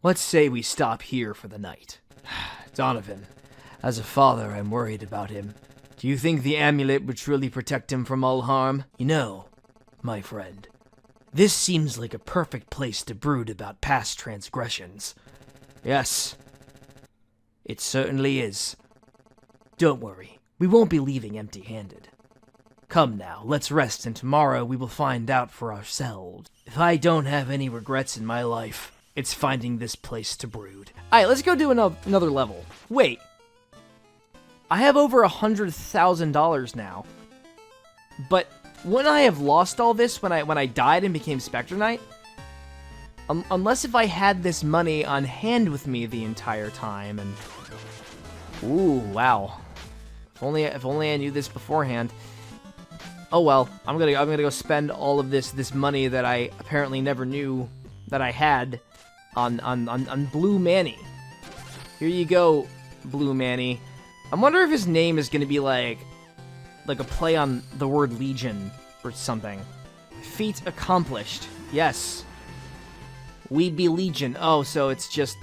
Let's say we stop here for the night. Donovan, as a father, I'm worried about him. Do you think the amulet would truly protect him from all harm? You know, my friend, this seems like a perfect place to brood about past transgressions. Yes, it certainly is. Don't worry, we won't be leaving empty-handed. Come now, let's rest, and tomorrow we will find out for ourselves. If I don't have any regrets in my life, it's finding this place to brood. Alright, let's go do another level. Wait. I have over $100,000 now. But wouldn't I have lost all this when I died and became Specter Knight? Unless if I had this money on hand with me the entire time and... Ooh, wow. If only I knew this beforehand. Oh well, I'm gonna go spend all of this money that I apparently never knew that I had on Blue Manny. Here you go, Blue Manny. I wonder if his name is gonna be like a play on the word Legion or something. Feat accomplished. Yes. We be Legion. Oh, so it's just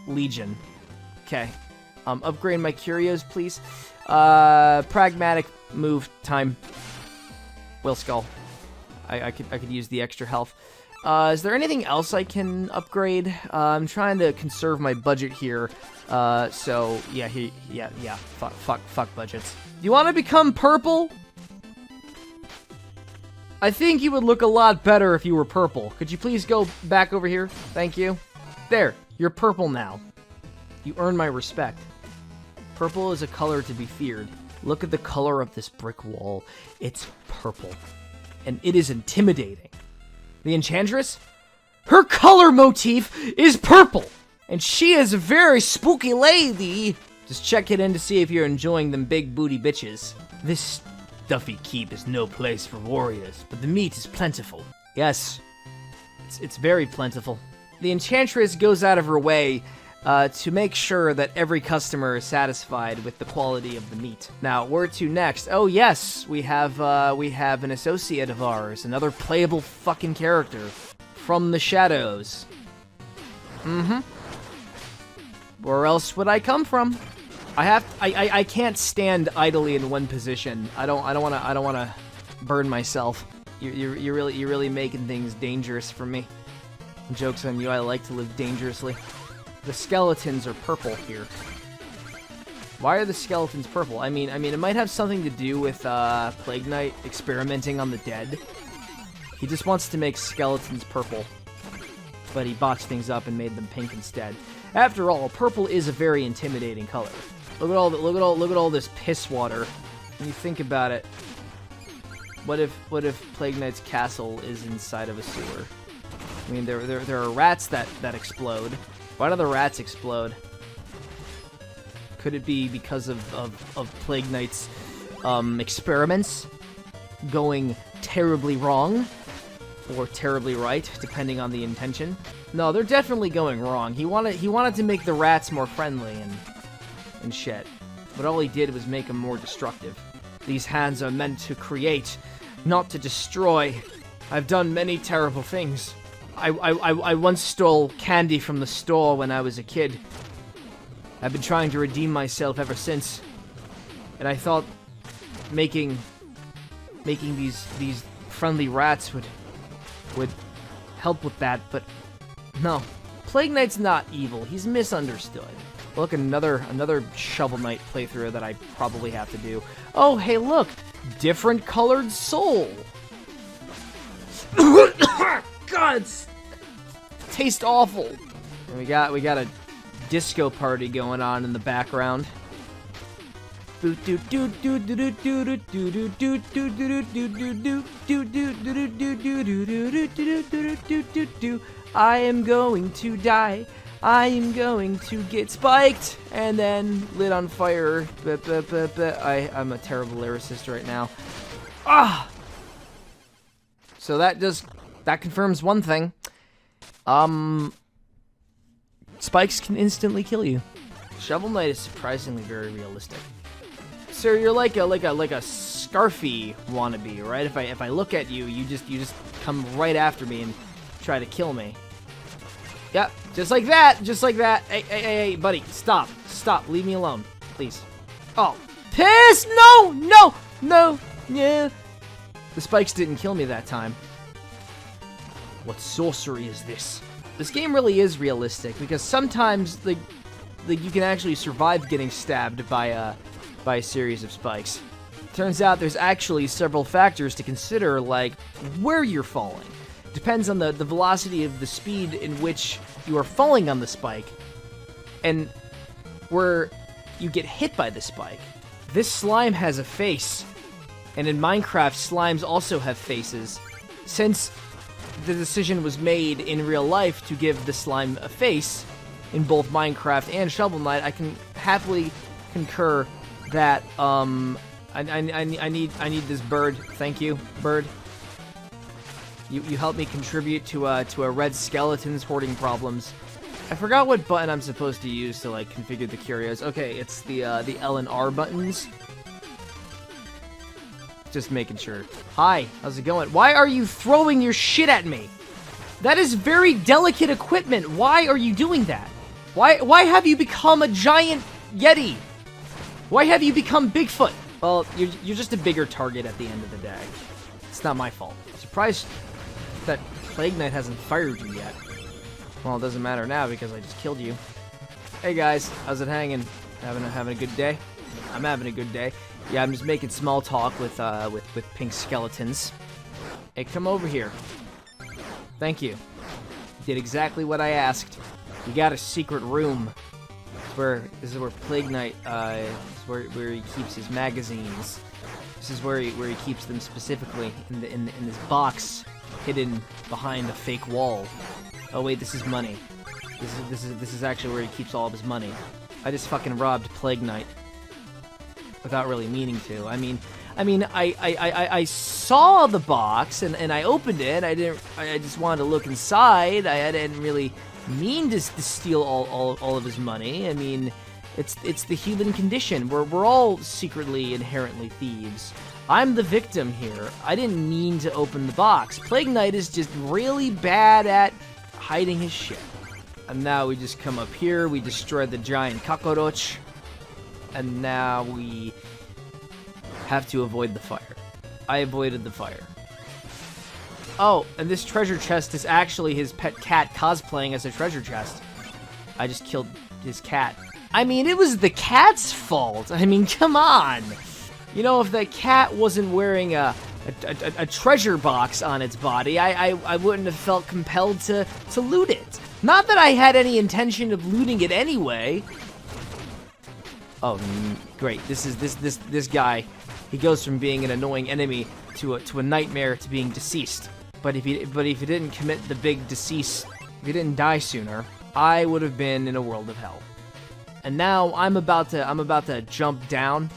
Legion. Okay. Upgrade my curios, please. Pragmatic move time. Will Skull. I could use the extra health. Is there anything else I can upgrade? I'm trying to conserve my budget here. So yeah, fuck budgets. Do you want to become purple? I think you would look a lot better if you were purple. Could you please go back over here? Thank you. There, you're purple now. You earn my respect. Purple is a color to be feared. Look at the color of this brick wall. It's purple. And it is intimidating. The Enchantress? Her color motif is purple! And she is a very spooky lady! Just check it in to see if you're enjoying them big booty bitches. This stuffy keep is no place for warriors, but the meat is plentiful. Yes, it's very plentiful. The Enchantress goes out of her way to make sure that every customer is satisfied with the quality of the meat. Now, where to next? Oh yes, we have an associate of ours, another playable fucking character from the shadows. Where else would I come from? I can't stand idly in one position. I don't wanna burn myself. You're really making things dangerous for me. Joke's on you. I like to live dangerously. The skeletons are purple here. Why are the skeletons purple? I mean, it might have something to do with Plague Knight experimenting on the dead. He just wants to make skeletons purple, but he botched things up and made them pink instead. After all, purple is a very intimidating color. Look at all this piss water. When you think about it, what if Plague Knight's castle is inside of a sewer? I mean, there are rats that explode. Why do the rats explode? Could it be because of Plague Knight's experiments going terribly wrong or terribly right, depending on the intention? No, they're definitely going wrong. He wanted to make the rats more friendly and shit, but all he did was make them more destructive. These hands are meant to create, not to destroy. I've done many terrible things. I once stole candy from the store when I was a kid. I've been trying to redeem myself ever since. And I thought making these friendly rats would help with that, but no. Plague Knight's not evil. He's misunderstood. Look, another Shovel Knight playthrough that I probably have to do. Oh, hey, look! Different colored soul! God, it's tastes awful. And we got a disco party going on in the background. I am going to die. I am going to get spiked and then lit on fire. I'm a terrible lyricist right now. Ah. So that confirms one thing. Spikes can instantly kill you. Shovel Knight is surprisingly very realistic. sir, you're like a Scarfy wannabe, right? If I look at you, you just come right after me and try to kill me. Yep, just like that, just like that. Hey, buddy, stop, leave me alone, please. Oh, piss! No, yeah. The spikes didn't kill me that time. What sorcery is this? This game really is realistic because sometimes like you can actually survive getting stabbed by a series of spikes. Turns out there's actually several factors to consider, like where you're falling. Depends on the velocity of the speed in which you are falling on the spike and where you get hit by the spike. This slime has a face, and in Minecraft, slimes also have faces. Since the decision was made in real life to give the slime a face in both Minecraft and Shovel Knight, I can happily concur that I need this bird. Thank you, bird. You helped me contribute to a red skeleton's hoarding problems. I forgot what button I'm supposed to use to like configure the curios. Okay, it's the L and R buttons. Just making sure. Hi, how's it going? Why are you throwing your shit at me? That is very delicate equipment. Why are you doing that? Why have you become a giant Yeti? Why have you become Bigfoot? Well, you're just a bigger target at the end of the day. It's not my fault. I'm surprised that Plague Knight hasn't fired you yet. Well, it doesn't matter now because I just killed you. Hey guys, how's it hanging? Having a good day? I'm having a good day. Yeah, I'm just making small talk with pink skeletons. Hey, come over here. Thank you. You did exactly what I asked. You got a secret room. This is where Plague Knight where he keeps his magazines. This is where he keeps them specifically in this box hidden behind a fake wall. Oh wait, this is money. This is actually where he keeps all of his money. I just fucking robbed Plague Knight without really meaning to. I mean, I saw the box and I opened it. I just wanted to look inside. I didn't really mean to steal all of his money. I mean, it's the human condition. We're all secretly inherently thieves. I'm the victim here. I didn't mean to open the box. Plague Knight is just really bad at hiding his shit. And now we just come up here. We destroy the giant cockroach. And now we have to avoid the fire. I avoided the fire. Oh, and this treasure chest is actually his pet cat cosplaying as a treasure chest. I just killed his cat. I mean, it was the cat's fault. I mean, come on. You know, if the cat wasn't wearing a treasure box on its body, I wouldn't have felt compelled to loot it. Not that I had any intention of looting it anyway. Oh, great. This guy. He goes from being an annoying enemy to a nightmare to being deceased. But if he didn't commit the big decease, if he didn't die sooner, I would have been in a world of hell. And now I'm about to jump down.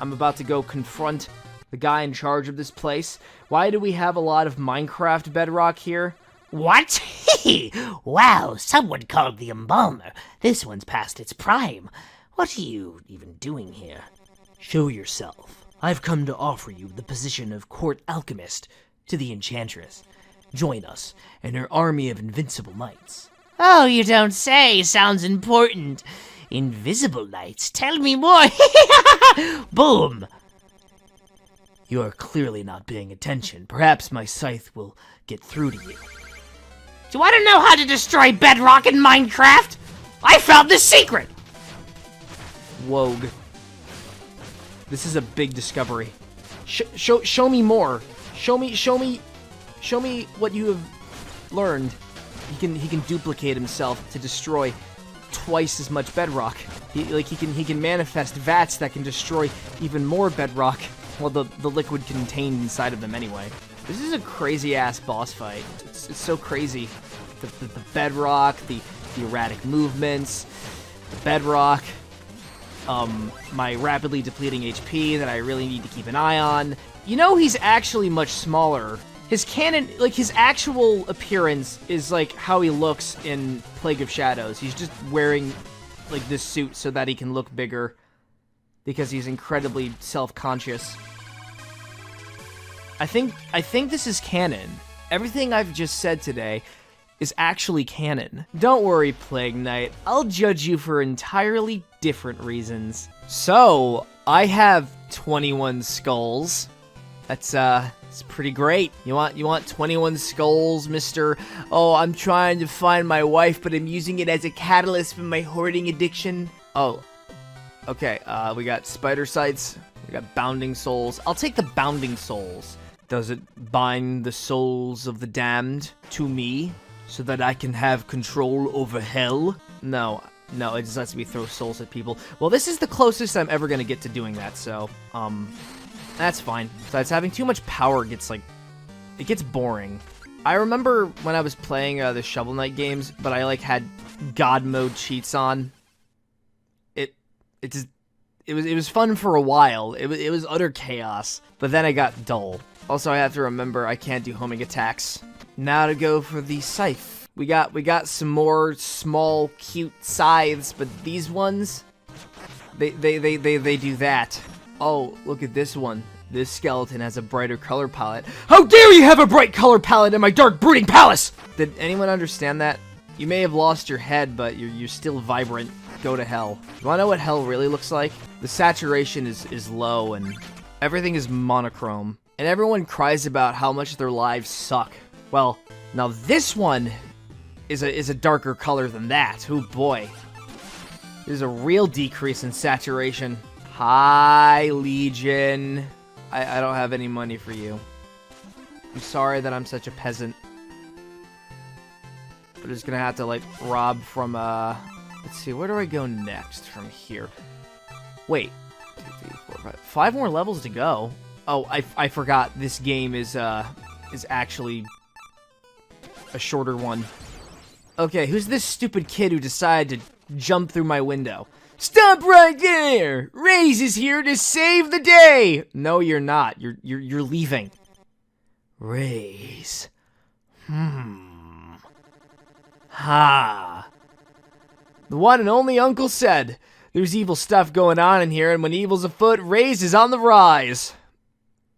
I'm about to go confront the guy in charge of this place. Why do we have a lot of Minecraft bedrock here? What? Wow, someone called the embalmer. This one's past its prime. What are you even doing here? Show yourself. I've come to offer you the position of court alchemist to the enchantress. Join us and her army of invincible knights. Oh, you don't say. Sounds important. Invisible knights? Tell me more. Boom. You are clearly not paying attention. Perhaps my scythe will get through to you. Do I don't know how to destroy bedrock in Minecraft? I found the secret! Wogue. This is a big discovery. Show me more. Show me what you have learned. He can duplicate himself to destroy twice as much bedrock. He can manifest vats that can destroy even more bedrock. Well, the liquid contained inside of them anyway. This is a crazy ass boss fight. It's so crazy. The bedrock, the erratic movements, the bedrock. My rapidly depleting HP that I really need to keep an eye on. You know, he's actually much smaller. His canon, like, his actual appearance is like how he looks in Plague of Shadows. He's just wearing, like, this suit so that he can look bigger. because he's incredibly self-conscious. I think this is canon. Everything I've just said today is actually canon. Don't worry, Plague Knight. I'll judge you for entirely different reasons. So, I have 21 skulls. That's it's pretty great. You want 21 skulls, Mr. Oh, I'm trying to find my wife, but I'm using it as a catalyst for my hoarding addiction. Oh, okay. We got spider sights. We got bounding souls. I'll take the bounding souls. Does it bind the souls of the damned to me so that I can have control over hell? No, it just lets me throw souls at people. Well, this is the closest I'm ever gonna get to doing that, so, that's fine. Besides, having too much power gets, it gets boring. I remember when I was playing the Shovel Knight games, but I, had God mode cheats on. It was fun for a while. It was utter chaos, but then it got dull. Also, I have to remember I can't do homing attacks. Now to go for the scythe. We got some more small, cute scythes, but these ones, they do that. Oh, look at this one. This skeleton has a brighter color palette. How dare you have a bright color palette in my dark brooding palace? Did anyone understand that? You may have lost your head, but you're still vibrant. Go to hell. You wanna know what hell really looks like? The saturation is low and everything is monochrome. And everyone cries about how much their lives suck. Well, now this one is a darker color than that. Oh boy. There's a real decrease in saturation. Hi, Legion. I don't have any money for you. I'm sorry that I'm such a peasant. We're just gonna have to, rob from, let's see, where do I go next from here? Wait. 2, 3, 4, 5. 5 more levels to go. Oh, I forgot this game is actually a shorter one. Okay, who's this stupid kid who decided to jump through my window? Stop right there! Raze is here to save the day! No, you're not. You're leaving. Raze. Ha. The one and only Uncle said, there's evil stuff going on in here, and when evil's afoot, Raze is on the rise.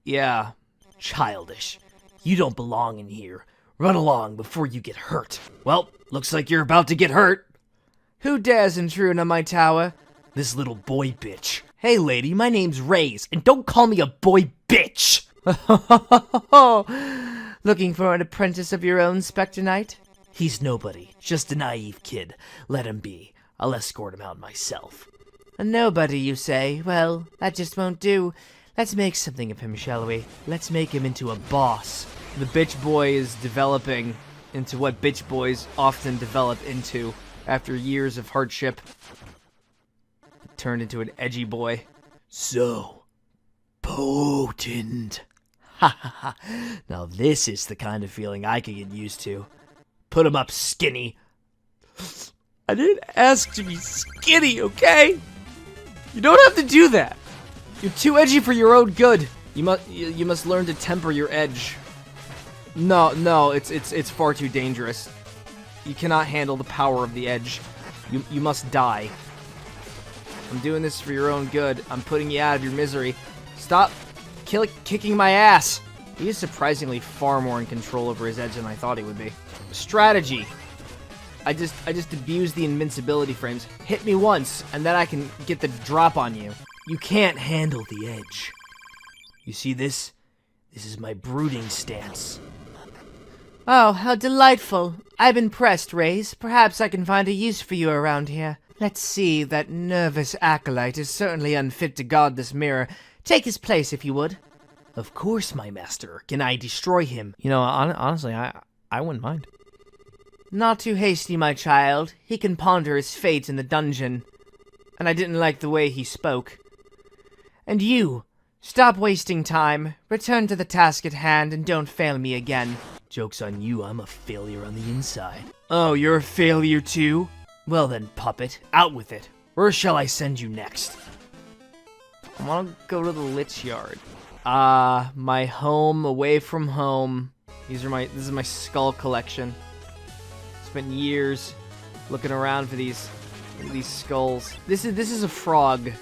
Yeah. Childish. You don't belong in here. Run along before you get hurt. Well, looks like you're about to get hurt. Who dares intrude on my tower? This little boy bitch. Hey lady, my name's Raze, and don't call me a boy bitch! Looking for an apprentice of your own, Specter Knight? He's nobody, just a naive kid. Let him be. I'll escort him out myself. A nobody, you say? Well, that just won't do. Let's make something of him, shall we? Let's make him into a boss. The bitch boy is developing into what bitch boys often develop into after years of hardship. Turned into an edgy boy. So potent. Ha ha ha. Now this is the kind of feeling I could get used to. Put him up, skinny. I didn't ask to be skinny, okay? You don't have to do that. You're too edgy for your own good. You must learn to temper your edge. No, it's far too dangerous. You cannot handle the power of the edge. You must die. I'm doing this for your own good. I'm putting you out of your misery. Stop kicking my ass. He is surprisingly far more in control over his edge than I thought he would be. Strategy. I just abuse the invincibility frames. Hit me once, and then I can get the drop on you. You can't handle the edge. You see this? This is my brooding stance. Oh, how delightful. I'm impressed, Raze. Perhaps I can find a use for you around here. Let's see, that nervous acolyte is certainly unfit to guard this mirror. Take his place, if you would. Of course, my master. Can I destroy him? You know, honestly, I wouldn't mind. Not too hasty, my child. He can ponder his fate in the dungeon. And I didn't like the way he spoke. And you, stop wasting time. Return to the task at hand and don't fail me again. Joke's on you, I'm a failure on the inside. Oh, you're a failure too? Well then, puppet, out with it. Where shall I send you next? I want to go to the Lich Yard. My home, away from home. This is my skull collection. Spent years looking around for these skulls. This is a frog.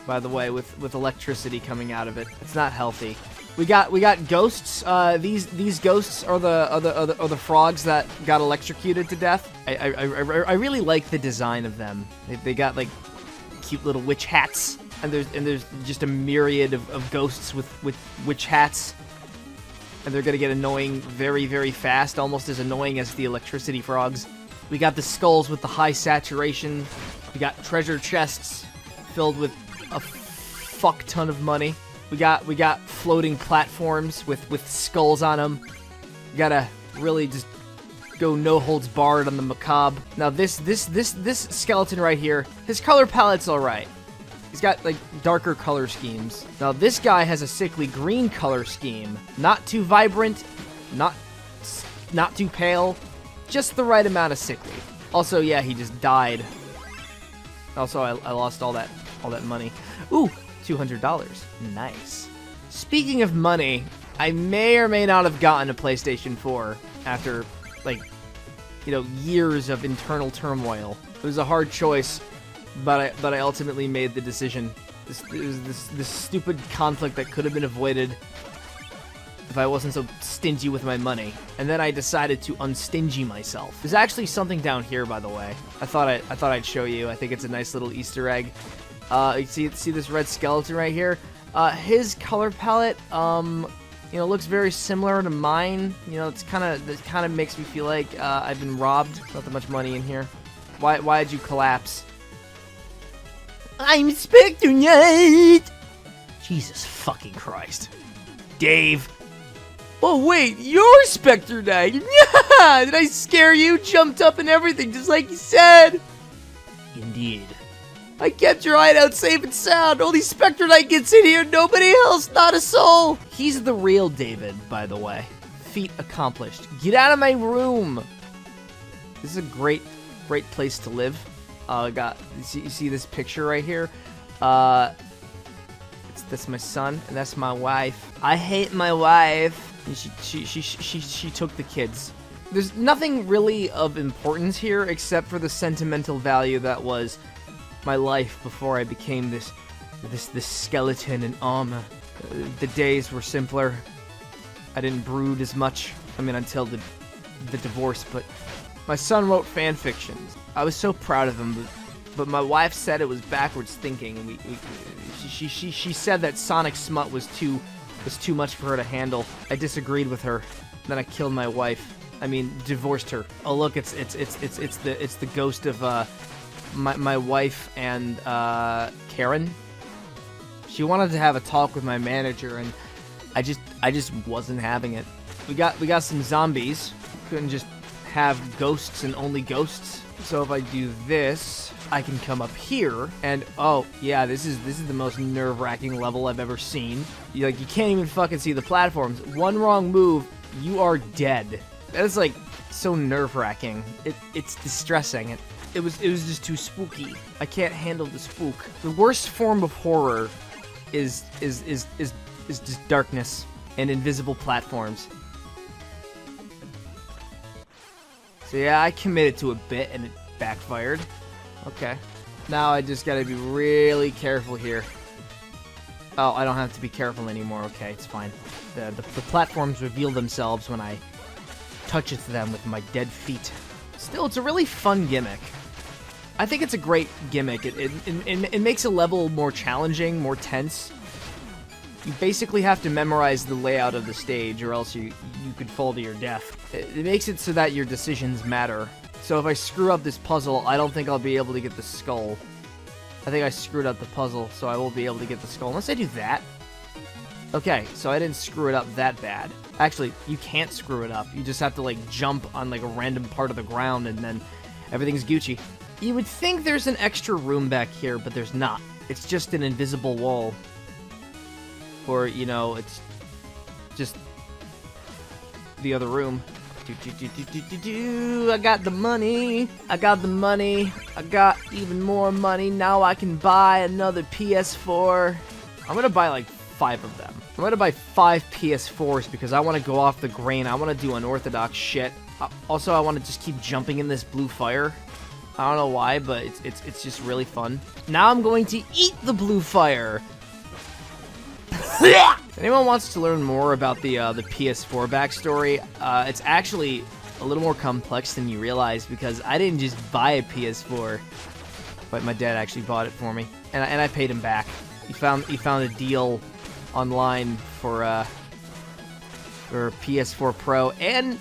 by the way, with electricity coming out of it. It's not healthy. We got ghosts. These ghosts are the frogs that got electrocuted to death. I really like the design of them. They got like cute little witch hats, and there's just a myriad of ghosts with witch hats, and they're gonna get annoying very, very fast, almost as annoying as the electricity frogs. We got the skulls with the high saturation. We got treasure chests filled with a fuck ton of money. We got floating platforms with skulls on them. You gotta really just go no holds barred on the macabre. Now this skeleton right here, his color palette's all right. He's got like darker color schemes. Now this guy has a sickly green color scheme. Not too vibrant, not too pale, just the right amount of sickly. Also, yeah, he just died. Also, I lost all that money. Ooh, $200. Nice. Speaking of money, I may or may not have gotten a PlayStation 4 after, like, you know, years of internal turmoil. It was a hard choice, but I ultimately made the decision. This stupid conflict that could have been avoided if I wasn't so stingy with my money. And then I decided to unstingy myself. There's actually something down here, by the way. I thought I'd show you. I think it's a nice little Easter egg. You see this red skeleton right here? His color palette, you know, looks very similar to mine. You know, it kind of makes me feel like I've been robbed. Not that much money in here. Why did you collapse? I'm Specter Knight! Jesus fucking Christ. Dave. Oh wait, you're Specter Knight! Yeah! Did I scare you? Jumped up and everything, just like you said! Indeed. I kept your hideout safe and sound. Only Specter Knight gets in here, nobody else, not a soul. He's the real David, by the way. Feat accomplished. Get out of my room. This is a great place to live. You see this picture right here? That's my son, and that's my wife. I hate my wife. And she took the kids. There's nothing really of importance here except for the sentimental value that was my life before I became this skeleton in armor. The days were simpler. I didn't brood as much. I mean, until the divorce. But my son wrote fan fictions. I was so proud of him, but my wife said it was backwards thinking. She said that Sonic smut was too much for her to handle. I disagreed with her. Then I killed my wife. I mean, divorced her. Oh look, it's the ghost of my wife and Karen. She wanted to have a talk with my manager, and I just wasn't having it. We got some zombies. Couldn't just have ghosts and only ghosts. So if I do this, I can come up here, and oh yeah, this is the most nerve-wracking level I've ever seen. You can't even fucking see the platforms. One wrong move, you are dead. That's like so nerve-wracking. It's distressing. It was just too spooky. I can't handle the spook. The worst form of horror is just darkness and invisible platforms. So yeah, I committed to a bit and it backfired. Okay. Now I just gotta be really careful here. Oh, I don't have to be careful anymore. Okay, it's fine. The platforms reveal themselves when I toucheth them with my dead feet. Still, it's a really fun gimmick. I think it's a great gimmick. It makes a level more challenging, more tense. You basically have to memorize the layout of the stage, or else you could fall to your death. It makes it so that your decisions matter. So if I screw up this puzzle, I don't think I'll be able to get the skull. I think I screwed up the puzzle, so I won't be able to get the skull. Unless I do that. Okay, so I didn't screw it up that bad. Actually, you can't screw it up. You just have to, like, jump on, like, a random part of the ground, and then everything's Gucci. You would think there's an extra room back here, but there's not. It's just an invisible wall. Or, you know, it's just the other room. I got the money. I got the money. I got even more money. Now I can buy another PS4. I'm gonna buy like 5 of them. I'm gonna buy 5 PS4s because I want to go off the grain. I want to do unorthodox shit. Also, I want to just keep jumping in this blue fire. I don't know why, but it's just really fun. Now I'm going to eat the blue fire. If anyone wants to learn more about the PS4 backstory, it's actually a little more complex than you realize because I didn't just buy a PS4, but my dad actually bought it for me, and I paid him back. He found a deal online for PS4 Pro and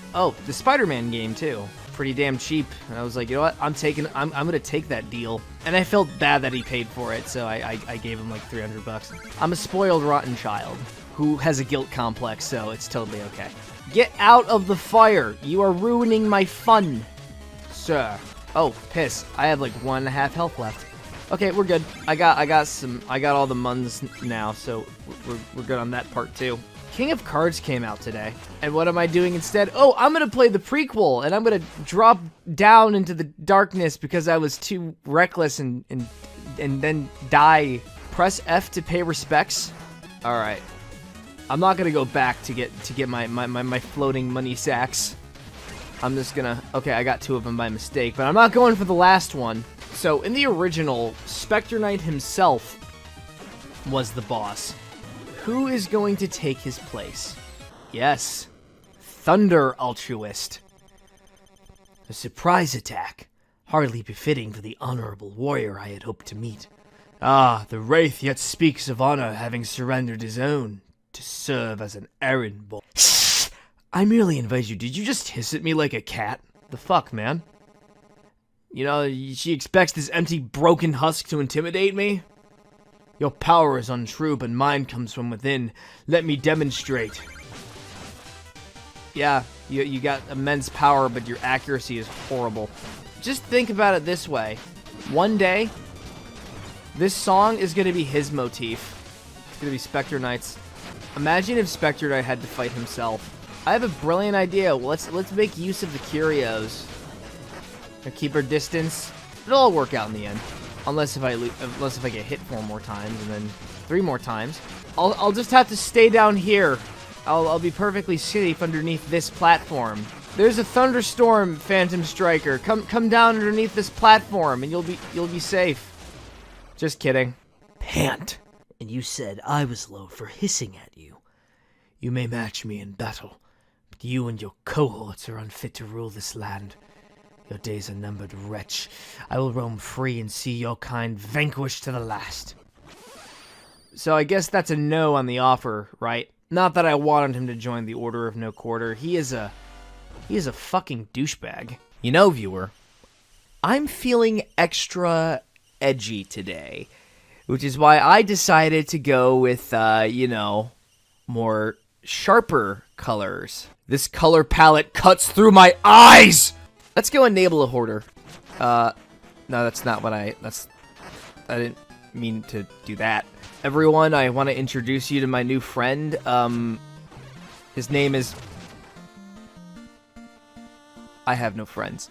the Spider-Man game too. Pretty damn cheap. And I was like, you know what? I'm gonna take that deal. And I felt bad that he paid for it, so I gave him like $300. I'm a spoiled, rotten child who has a guilt complex, so it's totally okay. Get out of the fire! You are ruining my fun, sir. Oh, piss! I have like 1.5 health left. Okay, we're good. I got all the muns now, so we're good on that part too. King of Cards came out today, and what am I doing instead? Oh, I'm gonna play the prequel, and I'm gonna drop down into the darkness because I was too reckless and then die. Press F to pay respects. All right, I'm not gonna go back to get my floating money sacks. I'm just gonna. Okay, I got 2 of them by mistake, but I'm not going for the last one. So in the original, Specter Knight himself was the boss. Who is going to take his place? Yes, Thunder Altruist. A surprise attack, hardly befitting for the honorable warrior I had hoped to meet. Ah, the Wraith yet speaks of honor having surrendered his own to serve as an errand boy. I merely invite you. Did you just hiss at me like a cat? The fuck, man? You know, she expects this empty, broken husk to intimidate me? Your power is untrue, but mine comes from within. Let me demonstrate. Yeah, you got immense power, but your accuracy is horrible. Just think about it this way. One day, this song is going to be his motif. It's going to be Specter Knight's. Imagine if Specter Knight had to fight himself. I have a brilliant idea. Let's make use of the curios. Keep our distance. It'll all work out in the end. Unless if I get hit 4 more times and then 3 more times. I'll just have to stay down here. I'll be perfectly safe underneath this platform. There's a thunderstorm, Phantom Striker. Come down underneath this platform and you'll be safe. Just kidding. Pant. And you said I was low for hissing at you. You may match me in battle, but you and your cohorts are unfit to rule this land. Your days are numbered, wretch. I will roam free and see your kind vanquished to the last. So I guess that's a no on the offer, right? Not that I wanted him to join the Order of No Quarter. He is a fucking douchebag. You know, viewer, I'm feeling extra edgy today, which is why I decided to go with, more sharper colors. This color palette cuts through my eyes! Let's go enable a hoarder. No, that's not what I didn't mean to do that. Everyone, I want to introduce you to my new friend. His name is... I have no friends.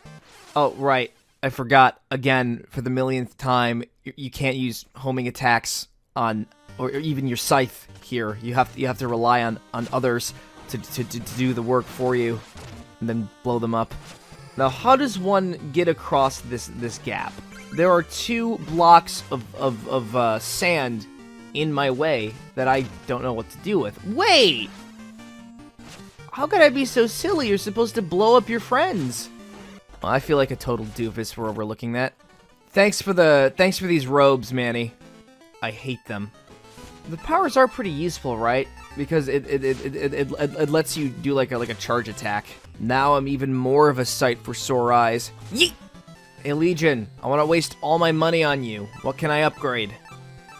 Oh, right. I forgot, again, for the millionth time, you can't use homing attacks on, or even your scythe here. You have to rely on others to do the work for you, and then blow them up. Now, how does one get across this gap? There are 2 blocks of sand in my way that I don't know what to do with. Wait! How could I be so silly? You're supposed to blow up your friends. Well, I feel like a total doofus for overlooking that. Thanks for these robes, Manny. I hate them. The powers are pretty useful, right? Because it lets you do like a charge attack. Now I'm even more of a sight for sore eyes. Yeet! Hey, Legion, I want to waste all my money on you. What can I upgrade?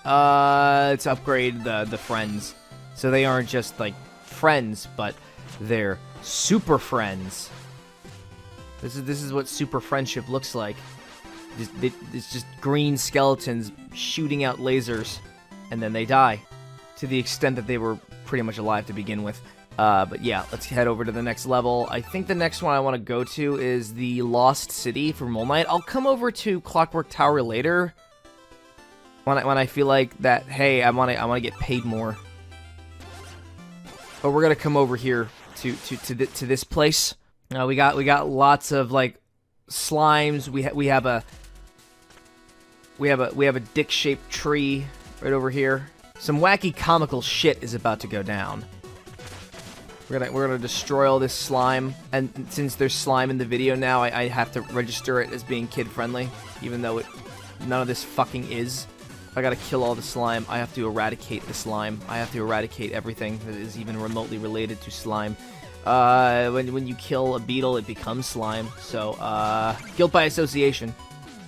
Let's upgrade the friends. So they aren't just, like, friends, but they're super friends. This is what super friendship looks like. It's just green skeletons shooting out lasers, and then they die. To the extent that they were pretty much alive to begin with. But yeah, let's head over to the next level. I think the next one I want to go to is the Lost City for Mole Knight. I'll come over to Clockwork Tower later. When I feel like that, hey, I want to get paid more. But we're gonna come over here to this place. We got lots of like slimes. We have a dick-shaped tree right over here. Some wacky comical shit is about to go down. We're gonna destroy all this slime, and since there's slime in the video now, I have to register it as being kid-friendly, even though none of this fucking is. I gotta kill all the slime. I have to eradicate the slime. I have to eradicate everything that is even remotely related to slime. When you kill a beetle, it becomes slime. So, guilt by association.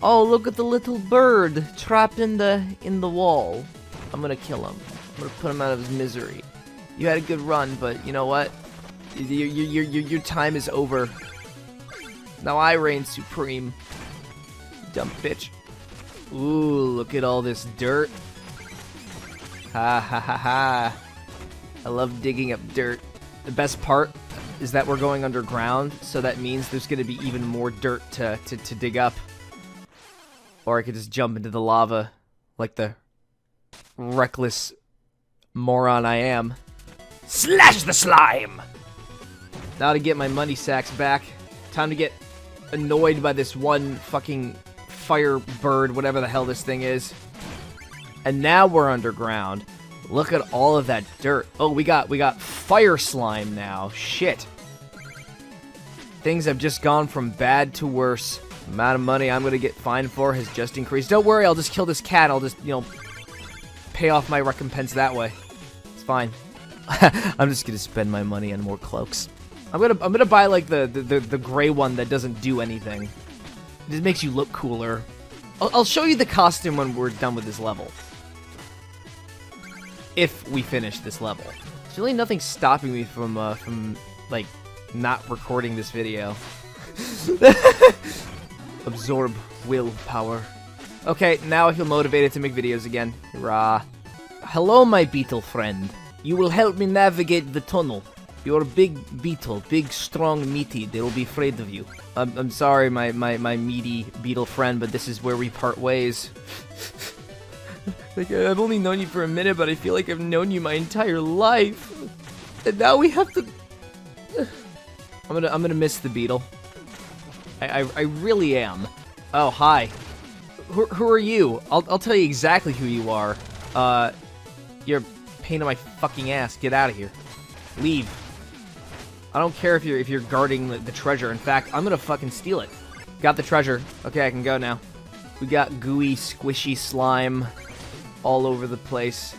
Oh, look at the little bird trapped in the wall. I'm gonna kill him. I'm gonna put him out of his misery. You had a good run, but you know what? Your time is over. Now I reign supreme. Dumb bitch. Ooh, look at all this dirt. Ha ha ha ha. I love digging up dirt. The best part is that we're going underground, so that means there's gonna be even more dirt to dig up. Or I could just jump into the lava like the reckless moron I am. Slash the slime! Now to get my money sacks back. Time to get annoyed by this one fucking fire bird, whatever the hell this thing is. And now we're underground. Look at all of that dirt. Oh, we got fire slime now. Shit. Things have just gone from bad to worse. The amount of money I'm gonna get fined for has just increased. Don't worry, I'll just kill this cat. I'll just, pay off my recompense that way. It's fine. I'm just gonna spend my money on more cloaks. I'm gonna buy like the gray one that doesn't do anything. It just makes you look cooler. I'll show you the costume when we're done with this level. If we finish this level. There's really nothing stopping me from like not recording this video. Absorb willpower. Okay, now I feel motivated to make videos again. Hurrah. Hello, my beetle friend. You will help me navigate the tunnel. You're a big beetle, big, strong, meaty. They will be afraid of you. I'm sorry, my meaty beetle friend, but this is where we part ways. Like, I've only known you for a minute, but I feel like I've known you my entire life. And now we have to... I'm gonna miss the beetle. I really am. Oh, hi. Who are you? I'll tell you exactly who you are. You're a pain in my fucking ass. Get out of here. Leave. I don't care if you're guarding the treasure. In fact, I'm gonna fucking steal it. Got the treasure. Okay, I can go now. We got gooey, squishy slime all over the place.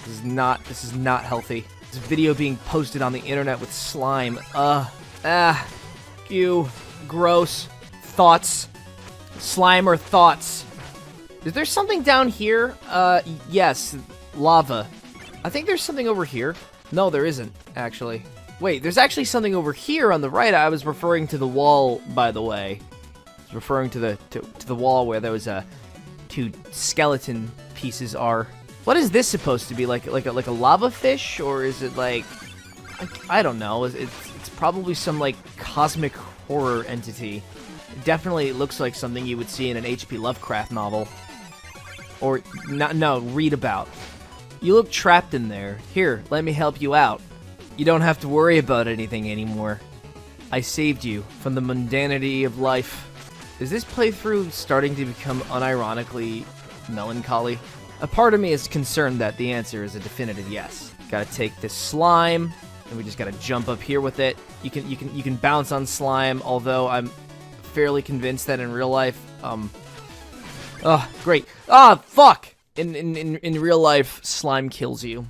This is not healthy. This video being posted on the internet with slime. Ew, gross. Thoughts. Slime or thoughts. Is there something down here? Yes, lava. I think there's something over here. No, there isn't, actually. Wait, there's actually something over here on the right. I was referring to the wall, by the way. I was referring to the wall where those two skeleton pieces are. What is this supposed to be? Like a lava fish, or is it like I don't know. It's probably some like cosmic horror entity. It definitely looks like something you would see in an H.P. Lovecraft novel. Or no, read about. You look trapped in there. Here, let me help you out. You don't have to worry about anything anymore. I saved you from the mundanity of life. Is this playthrough starting to become unironically melancholy? A part of me is concerned that the answer is a definitive yes. Gotta take this slime, and we just gotta jump up here with it. You can bounce on slime, although I'm fairly convinced that in real life, oh, great. Ah, fuck! In real life, slime kills you.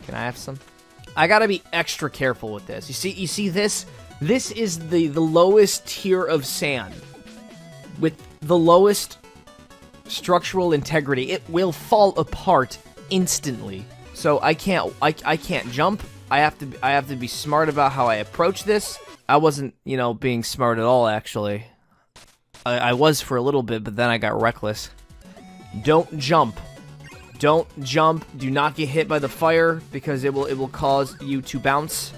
Can I have some? I gotta be extra careful with this. You see this? This is the lowest tier of sand. With the lowest structural integrity. It will fall apart instantly. So I can't jump. I have to be smart about how I approach this. I wasn't, being smart at all, actually. I was for a little bit, but then I got reckless. Don't jump. Don't jump. Do not get hit by the fire, because it will cause you to bounce.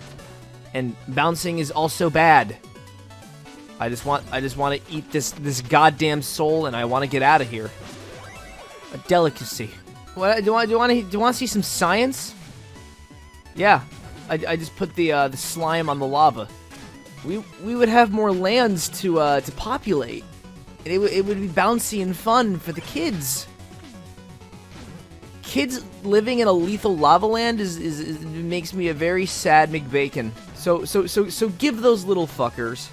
And bouncing is also bad. I just want to eat this goddamn soul, and I want to get out of here. A delicacy. What do you want to see some science? Yeah, I just put the slime on the lava. we would have more lands to populate. And it would be bouncy and fun for the kids. Kids living in a lethal lava land is makes me a very sad McBacon. So give those little fuckers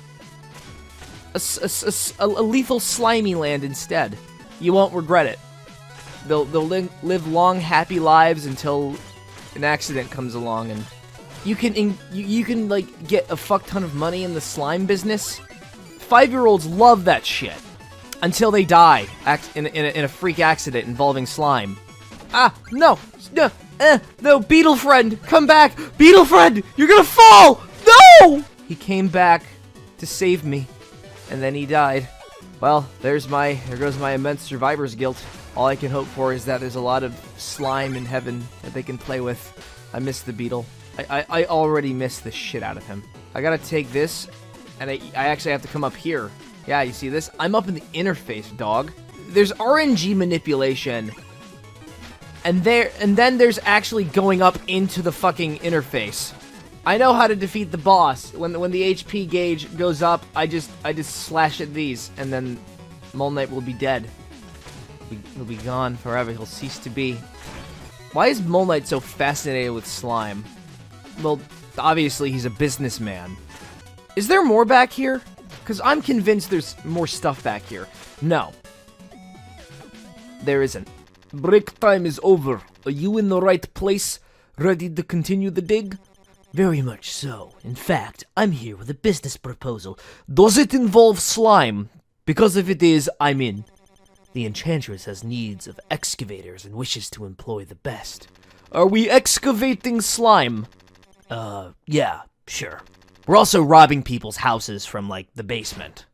a lethal slimy land instead. You won't regret it. They'll live long, happy lives until an accident comes along, and you can like get a fuck ton of money in the slime business. 5-year-olds love that shit until they die in a freak accident involving slime. No, Beetle friend, come back, Beetle friend, you're gonna fall. No! He came back to save me, and then he died. Well, there goes my immense survivor's guilt. All I can hope for is that there's a lot of slime in heaven that they can play with. I miss the beetle. I already miss the shit out of him. I gotta take this, and I actually have to come up here. Yeah, you see this? I'm up in the interface, dog. There's RNG manipulation, and then there's actually going up into the fucking interface. I know how to defeat the boss. When the HP gauge goes up, I just slash at these, and then Mole Knight will be dead. He'll be gone forever. He'll cease to be. Why is Mole Knight so fascinated with slime? Well, obviously he's a businessman. Is there more back here? Because I'm convinced there's more stuff back here. No. There isn't. Break time is over. Are you in the right place? Ready to continue the dig? Very much so. In fact, I'm here with a business proposal. Does it involve slime? Because if it is, I'm in. The Enchantress has needs of excavators and wishes to employ the best. Are we excavating slime? Yeah, sure. We're also robbing people's houses from, like, the basement.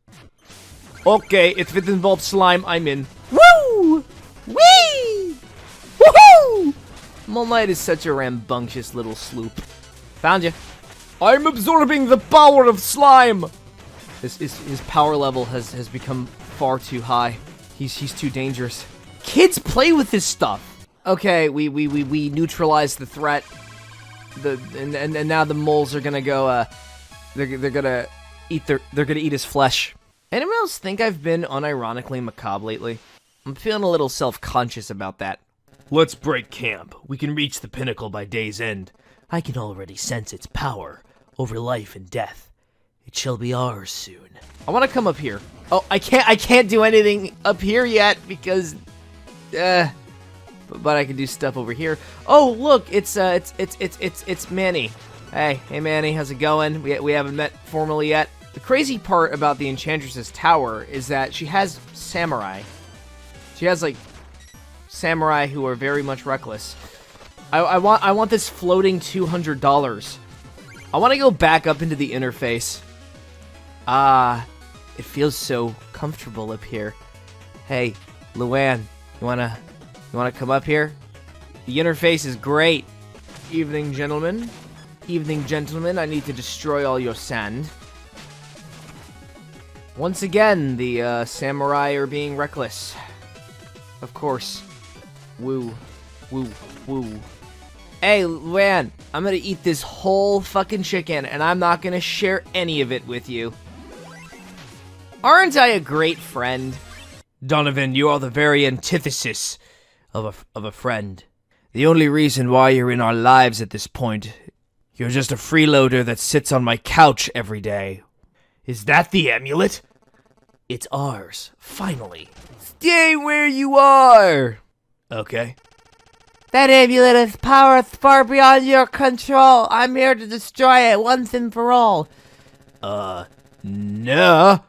Okay, if it involves slime, I'm in. Woo! Whee! Woohoo! Mole Knight is such a rambunctious little sloop. Found you. I'm absorbing the power of slime! His power level has become far too high. He's too dangerous. Kids play with this stuff. Okay, we neutralized the threat. And now the moles are gonna go. They're gonna eat his flesh. Anyone else think I've been unironically macabre lately? I'm feeling a little self-conscious about that. Let's break camp. We can reach the pinnacle by day's end. I can already sense its power over life and death. It shall be ours soon. I want to come up here. Oh, I can't do anything up here yet because, but I can do stuff over here. Oh, look, it's Manny. Hey Manny, how's it going? We haven't met formally yet. The crazy part about the Enchantress's tower is that she has samurai. She has like samurai who are very much reckless. I want this floating $200. I want to go back up into the interface. It feels so comfortable up here. Hey, Luann, you wanna come up here? The interface is great. Evening, gentlemen. Evening, gentlemen. I need to destroy all your sand. Once again, the samurai are being reckless. Of course. Woo. Woo. Woo. Hey, Luann, I'm gonna eat this whole fucking chicken, and I'm not gonna share any of it with you. Aren't I a great friend? Donovan, you are the very antithesis of a friend. The only reason why you're in our lives at this point, you're just a freeloader that sits on my couch every day. Is that the amulet? It's ours, finally. Stay where you are! Okay. That amulet has power far beyond your control. I'm here to destroy it once and for all. No.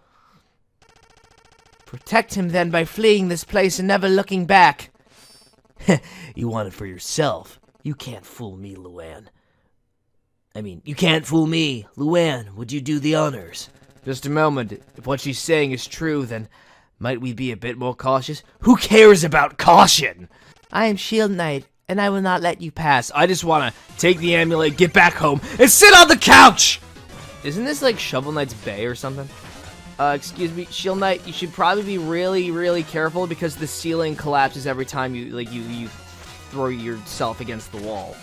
Protect him then by fleeing this place and never looking back. You want it for yourself. You can't fool me, Luann. I mean, you can't fool me. Luann, would you do the honors? Just a moment. If what she's saying is true, then might we be a bit more cautious? Who cares about caution? I am Shield Knight, and I will not let you pass. I just want to take the amulet, get back home, and sit on the couch! Isn't this like Shovel Knight's Bay or something? Excuse me, Shield Knight, you should probably be really, really careful because the ceiling collapses every time you throw yourself against the wall.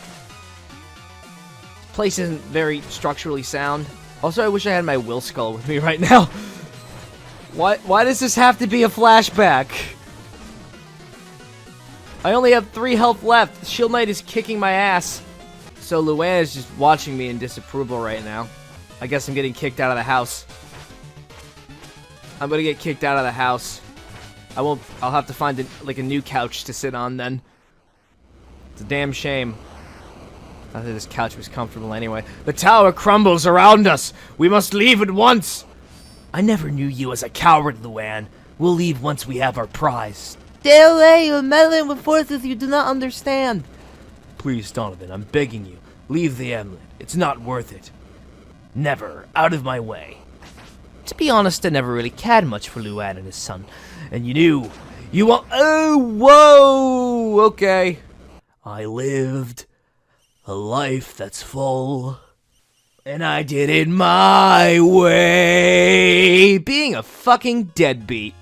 This place isn't very structurally sound. Also, I wish I had my will skull with me right now. Why does this have to be a flashback? I only have 3 health left. Shield Knight is kicking my ass. So Luann is just watching me in disapproval right now. I guess I'm getting kicked out of the house. I'm gonna get kicked out of the house. I'll have to find a new couch to sit on then. It's a damn shame. I thought this couch was comfortable anyway. The tower crumbles around us. We must leave at once. I never knew you as a coward, Luann. We'll leave once we have our prize. Stay away, you're meddling with forces you do not understand. Please, Donovan, I'm begging you. Leave the Emlet. It's not worth it. Never. Out of my way. To be honest, I never really cared much for Luann and his son. And you want— oh, whoa! Okay. I lived a life that's full, and I did it my way. Being a fucking deadbeat.